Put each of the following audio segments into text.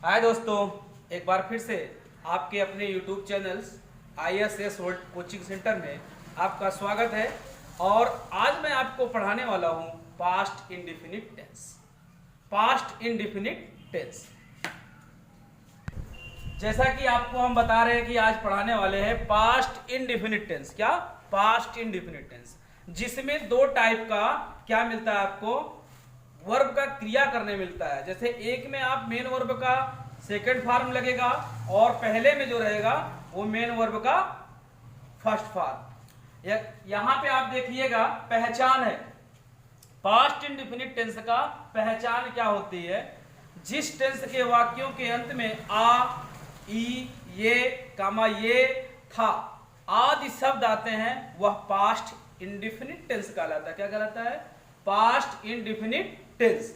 हाय दोस्तों, एक बार फिर से आपके अपने YouTube channels ISS world coaching centre में आपका स्वागत है। और आज मैं आपको पढ़ाने वाला हूं past indefinite tense. Past indefinite tense, जैसा कि आपको हम बता रहे हैं कि आज पढ़ाने वाले हैं पास्ट इंडेफिनिट टेंस। क्या? पास्ट इंडेफिनिट टेंस, जिसमें दो टाइप का क्या मिलता है आपको, वर्ब का क्रिया करने मिलता है। जैसे एक में आप मेन वर्ब का सेकंड फॉर्म लगेगा और पहले में जो रहेगा वो मेन वर्ब का फर्स्ट फॉर्म। यहां पे आप देखिएगा पहचान है पास्ट इंडेफिनिट टेंस का। पहचान क्या होती है? जिस टेंस के वाक्यों के अंत में आ, ई, ये, कामा, ये, था आदि शब्द आते हैं वह पास्ट इंडेफिनिट टेंस कहलाता है। क्या कहलाता है? Past indefinite tense.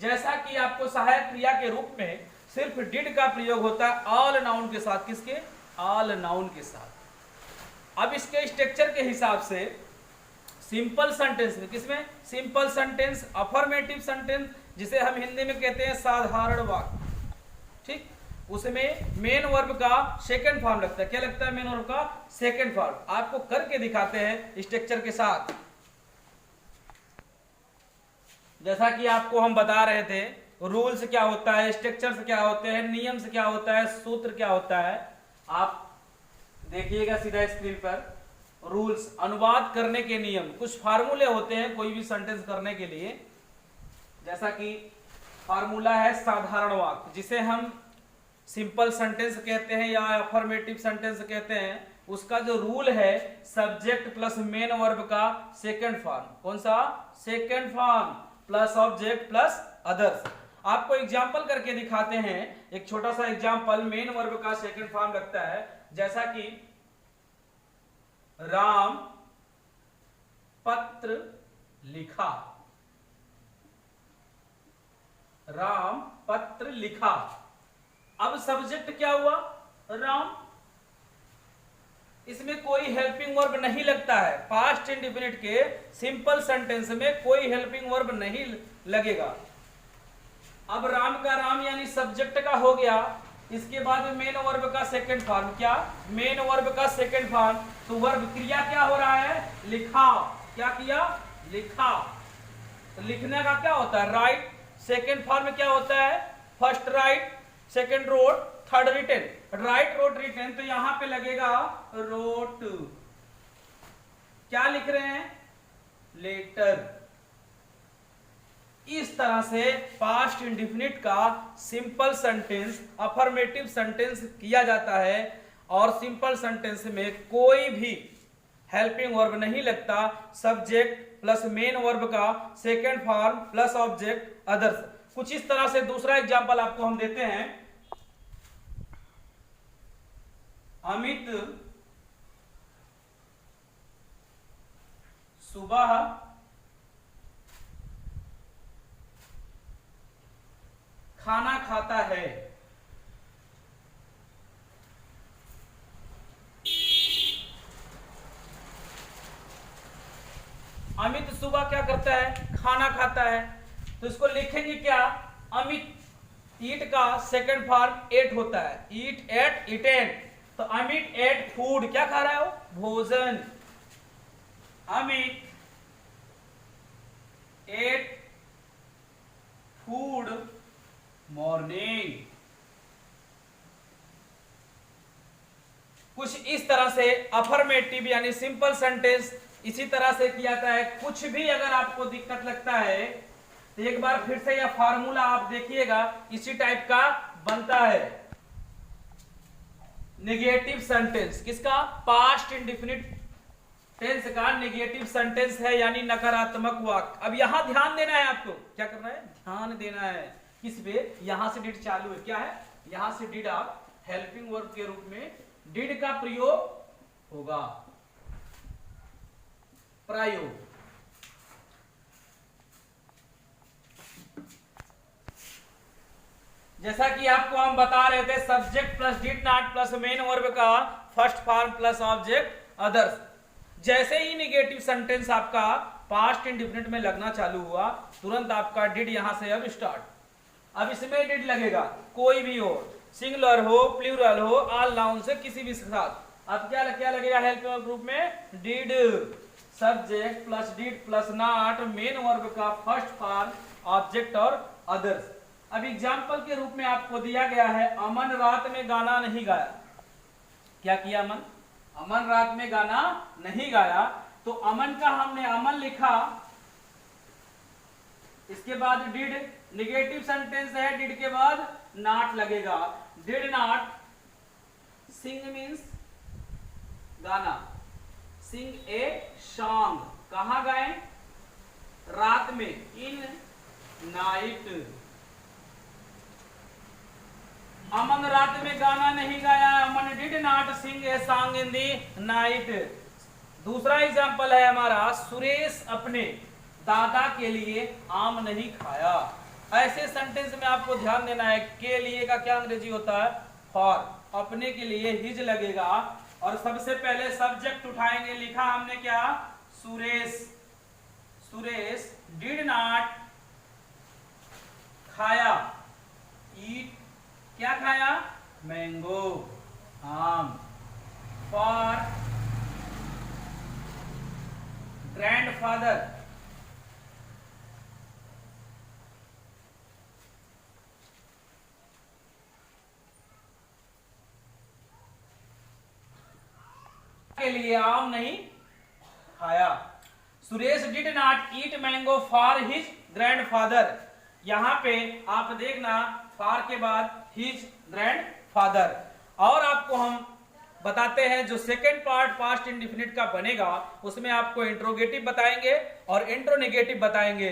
जैसा कि आपको सहायक क्रिया के रूप में सिर्फ डिड का प्रयोग होता है ऑल नाउन के साथ। किसके? ऑल नाउन के साथ। अब इसके स्ट्रक्चर के हिसाब से सिंपल सेंटेंस में, किसमें? सिंपल सेंटेंस, अफर्मेटिव सेंटेंस, जिसे हम हिंदी में कहते हैं साधारण वाक्य, ठीक, उसमें मेन वर्ब का सेकंड फॉर्म लगता है। क्या लगता है? मेन वर्ब का सेकंड फॉर्म। आपको करके दिखाते हैं स्ट्रक्चर के साथ। जैसा कि आपको हम बता रहे थे, रूल्स क्या होता है, स्ट्रक्चर्स क्या होते हैं, नियम से क्या होता है, सूत्र क्या होता है। आप देखिएगा सीधा स्क्रीन पर। रूल्स, अनुवाद करने के नियम, कुछ फार्मूले होते हैं कोई भी सेंटेंस करने के लिए। जैसा कि फार्मूला है साधारण वाक्य, जिसे हम सिंपल सेंटेंस कहते हैं या अफर्मेटिव सेंटेंस कहते हैं। उसका जो रूल है सब्जेक्ट प्लस मेन वर्ब का सेकंड फॉर्म। कौन सा? Second form plus object plus others. आपको एग्जाम्पल करके दिखाते हैं। एक छोटा सा एग्जाम्पल, मेन वर्ब का सेकंड फॉर्म लगता है। जैसा कि राम पत्र लिखा। राम पत्र लिखा। अब सब्जेक्ट क्या हुआ? राम। इसमें कोई हेल्पिंग वर्ब नहीं लगता है। पास्ट इंडेफिनिट के सिंपल सेंटेंस में कोई हेल्पिंग वर्ब नहीं लगेगा। अब राम का राम यानी सब्जेक्ट का हो गया। इसके बाद मेन वर्ब का सेकंड फॉर्म। क्या? मेन वर्ब का सेकंड फॉर्म। तो वर्ब क्रिया क्या हो रहा है? लिखा। क्या किया? लिखा। तो लिखने का क्या होता है? राइट। सेकंड फॉर्म क्या होता है? First write, second wrote, third written. Write, wrote, written. तो यहां पे लगेगा रोट। क्या लिख रहे हैं? लेटर। इस तरह से पास्ट इंडेफिनिट का सिंपल सेंटेंस अफर्मेटिव सेंटेंस किया जाता है। और सिंपल सेंटेंस में कोई भी हेल्पिंग वर्ब नहीं लगता। सब्जेक्ट प्लस मेन वर्ब का second form plus object others. कुछ इस तरह से दूसरा एग्जांपल आपको हम देते हैं। अमित सुबह खाना खाता है। अमित सुबह क्या करता है? खाना खाता है। तो इसको लिखेंगे क्या? अमित, ईट का सेकंड फॉर्म एट होता है। ईट, एट, इटेन। तो अमित एट फूड। क्या खा रहा है वो? भोजन। Amit ate food morning. कुछ इस तरह से अफर्मेटिव यानी सिंपल सेंटेंस इसी तरह से किया जाता है। कुछ भी अगर आपको दिक्कत लगता है तो एक बार फिर से यह फार्मूला आप देखिएगा, इसी टाइप का बनता है। नेगेटिव सेंटेंस किसका? पास्ट इंडेफिनिट टेंस का नेगेटिव सेंटेंस है, यानी नकारात्मक वाक्य। अब यहां ध्यान देना है आपको। क्या करना है? ध्यान देना है। किस पे? यहां से डिड चालू है। क्या है? यहां से डिड आप हेल्पिंग वर्ब के रूप में डिड का प्रयोग होगा। प्रयोग। जैसा कि आपको हम बता रहे थे, subject plus did not plus main verb का first form plus object others. जैसे ही नेगेटिव सेंटेंस आपका पास्ट इंडेफिनिट में लगना चालू हुआ, तुरंत आपका डिड यहां से अब स्टार्ट। अब इसमें डिड लगेगा, कोई भी हो, सिंगुलर हो, प्लूरल हो, ऑल नाउन से किसी भी साथ। अब क्या लगेगा हेल्प ग्रुप में? Did, subject plus did plus not, main verb का फर्स्ट फॉर्म, ऑब्जेक्ट और अदर्स। अब एग्जाम्पल के रूप में आपको दिया गया है, अमन रात में गाना नहीं गाया। क्या किया अमन? अमन रात में गाना नहीं गाया। तो अमन का हमने अमन लिखा, इसके बाद डिड, निगेटिव सेंटेंस है, डिड के बाद नॉट लगेगा। डिड नॉट सिंग मीन्स गाना, सिंग ए सॉन्ग, कहां गाए? रात में, इन नाइट। अमन रात में गाना नहीं गाया, Aman did not sing a song in the night. दूसरा एग्जांपल है हमारा, सुरेश अपने दादा के लिए आम नहीं खाया। ऐसे सेंटेंस में आपको ध्यान देना है, के लिए का क्या अंग्रेजी होता है? फॉर। अपने के लिए हिज लगेगा, और सबसे पहले सब्जेक्ट उठाएंगे, लिखा हमने क्या? सुरेश। सुरेश डिड नॉट खाया, ईट, क्या खाया? मैंगो, आम। फॉर ग्रैंडफादर, के लिए आम नहीं खाया। Suresh did not eat mango for his grandfather. यहां पे आप देखना, फॉर के बाद हिज ग्रैंडफादर। और आपको हम बताते हैं, जो सेकेंड पार्ट पास्ट इंडिफिनिट का बनेगा, उसमें आपको इंट्रोगेटिव बताएंगे और इंट्रोनेगेटिव बताएंगे।